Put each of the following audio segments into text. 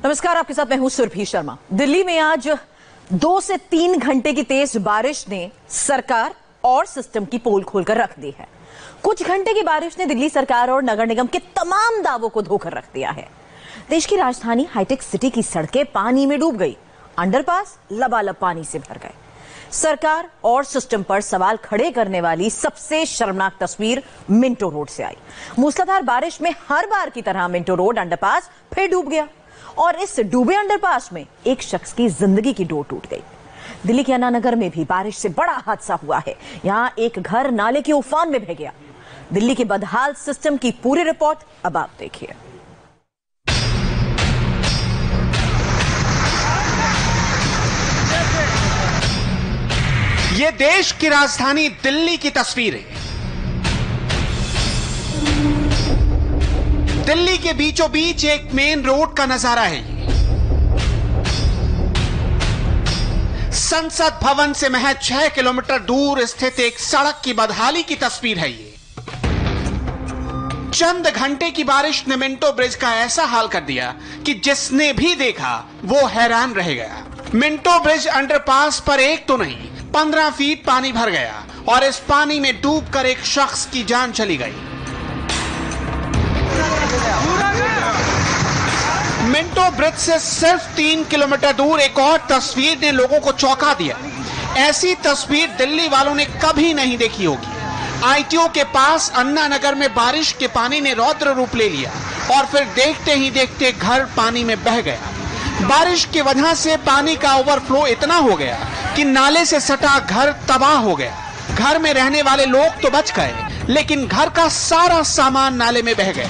नमस्कार, आपके साथ मैं हूं सुरभि शर्मा। दिल्ली में आज 2 से 3 घंटे की तेज बारिश ने सरकार और सिस्टम की पोल खोलकर रख दी है। कुछ घंटे की बारिश ने दिल्ली सरकार और नगर निगम के तमाम दावों को धोकर रख दिया है। देश की राजधानी हाईटेक सिटी की सड़कें पानी में डूब गई, अंडरपास लबालब पानी से भर गए। सरकार और सिस्टम पर सवाल खड़े करने वाली सबसे शर्मनाक तस्वीर मिंटो रोड से आई। मूसलाधार बारिश में हर बार की तरह मिंटो रोड अंडरपास फिर डूब गया और इस डूबे अंडरपास में एक शख्स की जिंदगी की डोर टूट गई। दिल्ली के अन्ना नगर में भी बारिश से बड़ा हादसा हुआ है। यहां एक घर नाले के उफान में बह गया। दिल्ली के बदहाल सिस्टम की पूरी रिपोर्ट अब आप देखिए। ये देश की राजधानी दिल्ली की तस्वीर है। दिल्ली के बीचों बीच एक मेन रोड का नजारा है ये। संसद भवन से महज 6 किलोमीटर दूर स्थित एक सड़क की बदहाली की तस्वीर है ये। चंद घंटे की बारिश ने मिंटो ब्रिज का ऐसा हाल कर दिया कि जिसने भी देखा वो हैरान रह गया। मिंटो ब्रिज अंडरपास पर एक तो नहीं 15 फीट पानी भर गया और इस पानी में डूबकर एक शख्स की जान चली गई। मिंटो ब्रिज से सिर्फ 3 किलोमीटर दूर एक और तस्वीर ने लोगों को चौंका दिया। ऐसी तस्वीर दिल्ली वालों ने कभी नहीं देखी होगी। आईटीओ के पास अन्ना नगर में बारिश के पानी ने रौद्र रूप ले लिया और फिर देखते ही देखते घर पानी में बह गया। बारिश की वजह से पानी का ओवरफ्लो इतना हो गया कि नाले से सटा घर तबाह हो गया। घर में रहने वाले लोग तो बच गए, लेकिन घर का सारा सामान नाले में बह गया।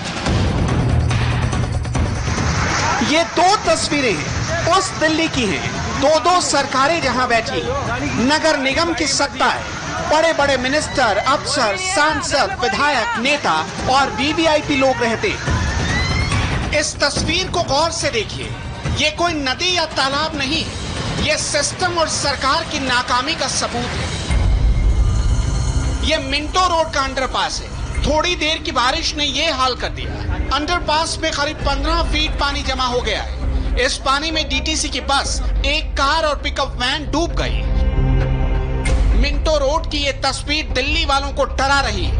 ये 2 तस्वीरें हैं उस दिल्ली की हैं। 2 सरकारें जहां बैठी, नगर निगम की सत्ता है, बड़े बड़े मिनिस्टर, अफसर, सांसद, विधायक, नेता और वीवीआईपी लोग रहते। इस तस्वीर को गौर से देखिए। ये कोई नदी या तालाब नहीं है, ये सिस्टम और सरकार की नाकामी का सबूत है। ये मिंटो रोड का अंडरपास है। थोड़ी देर की बारिश ने ये हाल कर दिया। अंडरपास में करीब 15 फीट पानी जमा हो गया है। इस पानी में डीटीसी की बस, एक कार और पिकअप वैन डूब गई। मिंटो रोड की ये तस्वीर दिल्ली वालों को डरा रही है।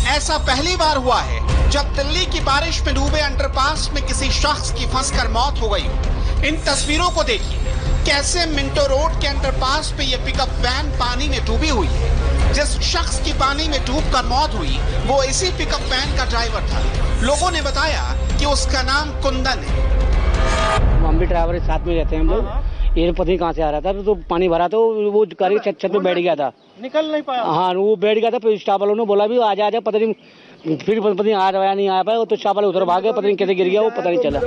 ऐसा पहली बार हुआ है जब दिल्ली की बारिश में डूबे अंडरपास में किसी शख्स की फंसकर मौत हो गई। इन तस्वीरों को देखिए, कैसे मिंटो रोड के अंडरपास पे ये पिकअप वैन पानी में डूबी हुई है। जिस शख्स की पानी में डूबकर मौत हुई वो इसी पिकअप वैन का ड्राइवर था। लोगों ने बताया कि उसका नाम कुंदन है। हम भी ड्राइवर के साथ में रहते हैं हम लोग। ये पता नहीं कहाँ से आ रहा था, तो पानी भरा तो वो गाड़ी छत पे बैठ गया था, निकल नहीं पाया। हाँ, वो बैठ गया था। फिर स्टाफ वालों ने बोला भी आजा आजा, पता नहीं फिर पता नहीं आ रहा नहीं आ पाया। तो स्टाफ वाले उधर भागे, पता नहीं कैसे गिर गया वो, पता नहीं चला।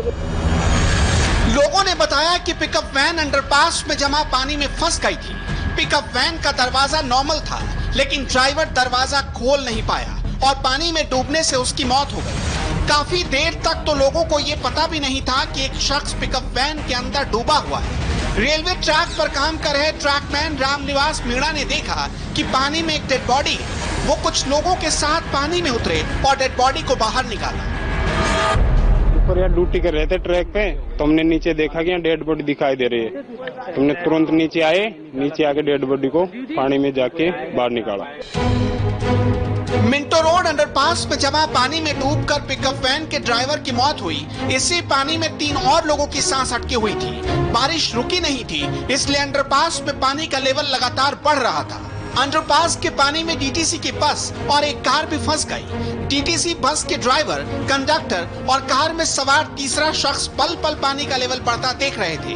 लोगों ने बताया कि पिकअप वैन अंडरपास में जमा पानी में फंस गई थी। पिकअप वैन का दरवाजा नॉर्मल था, लेकिन ड्राइवर दरवाजा खोल नहीं पाया और पानी में डूबने से उसकी मौत हो गई। काफी देर तक तो लोगों को ये पता भी नहीं था कि एक शख्स पिकअप वैन के अंदर डूबा हुआ है। रेलवे ट्रैक पर काम कर रहे ट्रैकमैन रामनिवास मीणा ने देखा कि पानी में एक डेड बॉडी है। वो कुछ लोगों के साथ पानी में उतरे और डेड बॉडी को बाहर निकाला। ऊपर यार ड्यूटी कर रहे थे ट्रैक पे, तो हमने नीचे देखा कि यहाँ डेड बॉडी दिखाई दे रही है। हमने तुरंत नीचे आए, नीचे आके डेड बॉडी को पानी में जाके बाहर निकाला। मिंटो रोड अंडरपास में जमा पानी में डूबकर पिकअप वैन के ड्राइवर की मौत हुई। इसी पानी में 3 और लोगों की सांस अटकी हुई थी। बारिश रुकी नहीं थी, इसलिए अंडरपास में पानी का लेवल लगातार बढ़ रहा था। अंडरपास के पानी में डीटीसी की बस और एक कार भी फंस गई। डीटीसी बस के ड्राइवर, कंडक्टर और कार में सवार तीसरा शख्स पल पल पानी का लेवल बढ़ता देख रहे थे।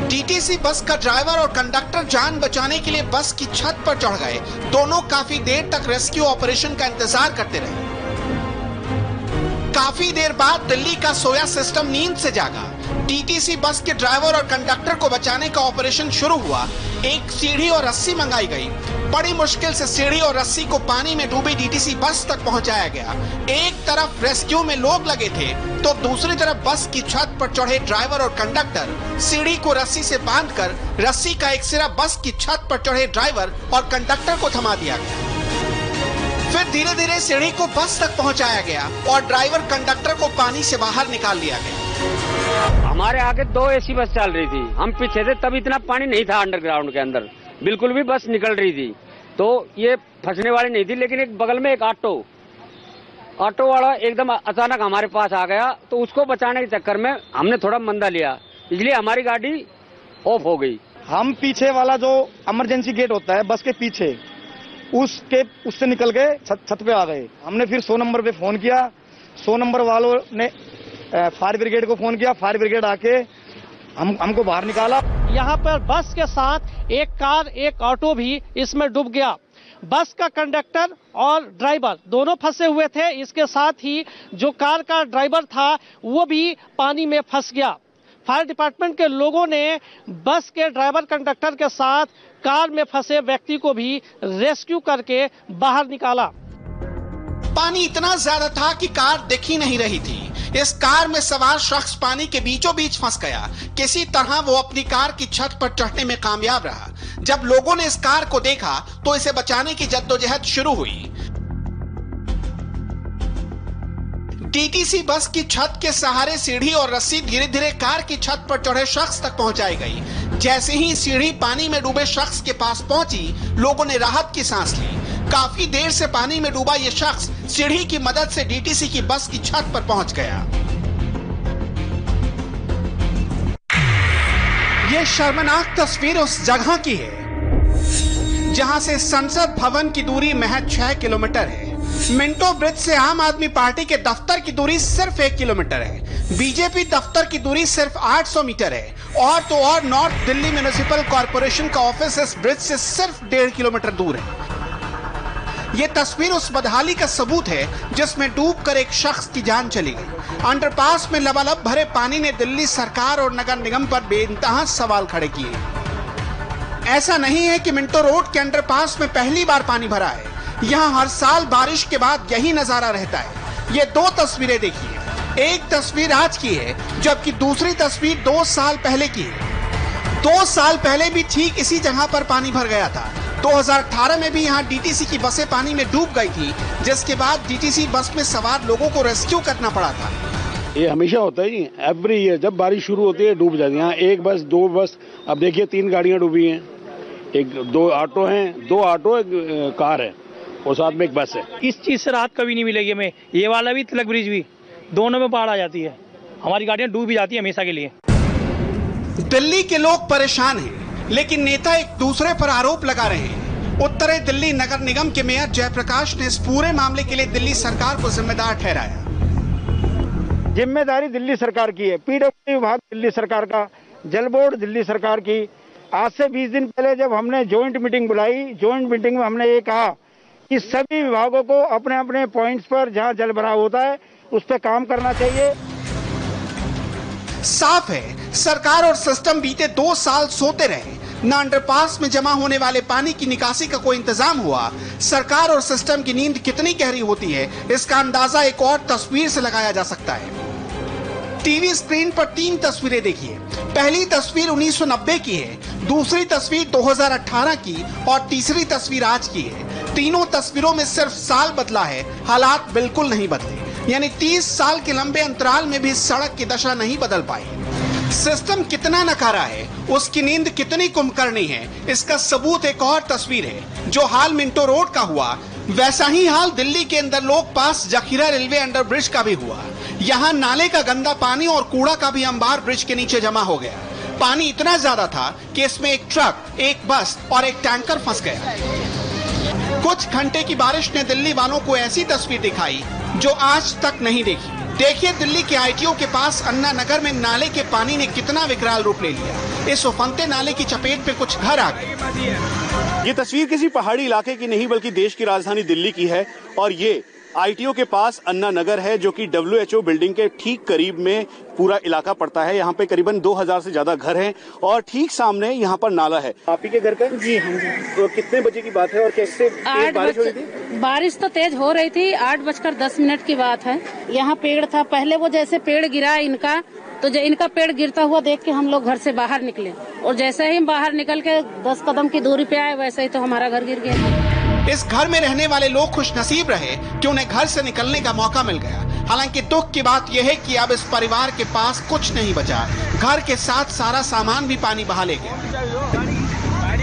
डीटीसी बस का ड्राइवर और कंडक्टर जान बचाने के लिए बस की छत पर चढ़ गए। दोनों काफी देर तक रेस्क्यू ऑपरेशन का इंतजार करते रहे। काफी देर बाद दिल्ली का सोया सिस्टम नींद से जागा। डीटीसी बस के ड्राइवर और कंडक्टर को बचाने का ऑपरेशन शुरू हुआ। एक सीढ़ी और रस्सी मंगाई गई। बड़ी मुश्किल से सीढ़ी और रस्सी को पानी में डूबी डीटीसी बस तक पहुंचाया गया। एक तरफ रेस्क्यू में लोग लगे थे, तो दूसरी तरफ बस की छत पर चढ़े ड्राइवर और कंडक्टर सीढ़ी को रस्सी से बांधकर रस्सी का एक सिरा बस की छत पर चढ़े ड्राइवर और कंडक्टर को थमा दिया गया। फिर धीरे धीरे सीढ़ी को बस तक पहुंचाया गया और ड्राइवर कंडक्टर को पानी से बाहर निकाल लिया गया। हमारे आगे 2 एसी बस चल रही थी, हम पीछे थे, तब इतना पानी नहीं था अंडरग्राउंड के अंदर, बिल्कुल भी बस निकल रही थी, तो ये फंसने वाली नहीं थी। लेकिन एक बगल में एक ऑटो वाला एकदम अचानक हमारे पास आ गया, तो उसको बचाने के चक्कर में हमने थोड़ा मंदा लिया, इसलिए हमारी गाड़ी ऑफ हो गई। हम पीछे वाला जो इमरजेंसी गेट होता है बस के पीछे, उससे निकल गए, छत पे आ गए। हमने फिर 100 नंबर पे फोन किया, 100 नंबर वालों ने फायर ब्रिगेड को फोन किया, फायर ब्रिगेड आके हमको बाहर निकाला। यहाँ पर बस के साथ एक कार, एक ऑटो भी इसमें डूब गया। बस का कंडक्टर और ड्राइवर दोनों फंसे हुए थे, इसके साथ ही जो कार का ड्राइवर था वो भी पानी में फंस गया। फायर डिपार्टमेंट के लोगों ने बस के ड्राइवर कंडक्टर के साथ कार में फंसे व्यक्ति को भी रेस्क्यू करके बाहर निकाला। पानी इतना ज्यादा था कि कार दिख ही नहीं रही थी। इस कार में सवार शख्स पानी के बीचों बीच फंस गया। किसी तरह वो अपनी कार की छत पर चढ़ने में कामयाब रहा। जब लोगों ने इस कार को देखा तो इसे बचाने की जद्दोजहद शुरू हुई। डीटीसी बस की छत के सहारे सीढ़ी और रस्सी धीरे धीरे कार की छत पर चढ़े शख्स तक पहुंचाई गई। जैसे ही सीढ़ी पानी में डूबे शख्स के पास पहुंची, लोगों ने राहत की सांस ली। काफी देर से पानी में डूबा ये शख्स सीढ़ी की मदद से डीटीसी की बस की छत पर पहुंच गया। ये शर्मनाक तस्वीर उस जगह की है जहां से संसद भवन की दूरी महज 6 किलोमीटर है। मिंटो ब्रिज से आम आदमी पार्टी के दफ्तर की दूरी सिर्फ 1 किलोमीटर है। बीजेपी दफ्तर की दूरी सिर्फ 800 मीटर है। और तो और नॉर्थ दिल्ली म्युनिसिपल कॉर्पोरेशन का ऑफिस इस ब्रिज से सिर्फ 1.5 किलोमीटर दूर है। ये तस्वीर उस बदहाली का सबूत है जिसमें डूबकर एक शख्स की जान चली गई। अंडरपास में लबालब भरे पानी ने दिल्ली सरकार और नगर निगम पर बेइंतहा सवाल खड़े किए। ऐसा नहीं है कि मिंटो रोड के अंडरपास में पहली बार पानी भरा है। यहाँ हर साल बारिश के बाद यही नजारा रहता है। ये 2 तस्वीरें देखिए। एक तस्वीर आज की है, जबकि दूसरी तस्वीर 2 साल पहले की है। 2 साल पहले भी ठीक इसी जगह पर पानी भर गया था। 2018 में भी यहाँ डीटीसी की बसें पानी में डूब गई थी, जिसके बाद डीटीसी बस में सवार लोगों को रेस्क्यू करना पड़ा था। ये हमेशा होता है जी, एवरी ईयर जब बारिश शुरू होती है डूब जाती है। यहाँ 1 बस 2 बस, अब देखिए 3 गाड़ियाँ डूबी हैं, 2 ऑटो हैं, 2 ऑटो, 1 कार है और साथ में 1 बस है। इस चीज से राहत कभी नहीं मिलेगी हमें। ये वाला भी, तिलक ब्रिज भी, दोनों में बाढ़ आ जाती है, हमारी गाड़ियां डूब भी जाती है हमेशा के लिए। दिल्ली के लोग परेशान हैं, लेकिन नेता एक दूसरे पर आरोप लगा रहे हैं। उत्तरी दिल्ली नगर निगम के मेयर जयप्रकाश ने इस पूरे मामले के लिए दिल्ली सरकार को जिम्मेदार ठहराया। जिम्मेदारी दिल्ली सरकार की है, पीडब्ल्यूडी विभाग दिल्ली सरकार का, जल बोर्ड दिल्ली सरकार की। आज से 20 दिन पहले जब हमने ज्वाइंट मीटिंग बुलाई, ज्वाइंट मीटिंग में हमने ये कहा कि सभी विभागों को अपने अपने पॉइंट्स पर जहां जल भराव होता है उस पर काम करना चाहिए। साफ है, सरकार और सिस्टम बीते 2 साल सोते रहे। न अंडरपास में जमा होने वाले पानी की निकासी का कोई इंतजाम हुआ। सरकार और सिस्टम की नींद कितनी गहरी होती है, इसका अंदाजा एक और तस्वीर से लगाया जा सकता है। टीवी स्क्रीन पर 3 तस्वीरें देखिए। पहली तस्वीर 1990 की है, दूसरी तस्वीर 2018 की और तीसरी तस्वीर आज की है। तीनों तस्वीरों में सिर्फ साल बदला है, हालात बिल्कुल नहीं बदले। यानी 30 साल के लंबे अंतराल में भी सड़क की दशा नहीं बदल पाई। सिस्टम कितना नकारा है, उसकी नींद कितनी कुंभकर्णी है, इसका सबूत एक और तस्वीर है। जो हाल मिंटो रोड का हुआ, वैसा ही हाल दिल्ली के अंदर लोग पास जखीरा रेलवे अंडर ब्रिज का भी हुआ। यहाँ नाले का गंदा पानी और कूड़ा का भी अंबार ब्रिज के नीचे जमा हो गया। पानी इतना ज्यादा था कि इसमें एक ट्रक, एक बस और एक टैंकर फंस गया। कुछ घंटे की बारिश ने दिल्ली वालों को ऐसी तस्वीर दिखाई जो आज तक नहीं देखी। देखिए दिल्ली के आईटीओ के पास अन्ना नगर में नाले के पानी ने कितना विकराल रूप ले लिया। इस उफनते नाले की चपेट में कुछ घर आ गए। ये तस्वीर किसी पहाड़ी इलाके की नहीं बल्कि देश की राजधानी दिल्ली की है और ये आईटीओ के पास अन्ना नगर है, जो कि WHO बिल्डिंग के ठीक करीब में पूरा इलाका पड़ता है। यहाँ पे करीबन 2000 से ज्यादा घर हैं और ठीक सामने यहाँ पर नाला है। आप ही के घर का? जी हाँ जी। तो कितने बजे की बात है और कैसे बारिश हो रही थी? बारिश तो तेज हो रही थी, 8:10 की बात है। यहाँ पेड़ था, पहले वो जैसे पेड़ गिरा इनका, तो इनका पेड़ गिरता हुआ देख के हम लोग घर से बाहर निकले और जैसे ही हम बाहर निकल के 10 कदम की दूरी पे आए, वैसे ही तो हमारा घर गिर गया। इस घर में रहने वाले लोग खुशनसीब रहे कि उन्हें घर से निकलने का मौका मिल गया। हालांकि दुख की बात यह है कि अब इस परिवार के पास कुछ नहीं बचा। घर के साथ सारा सामान भी पानी बहा ले गया।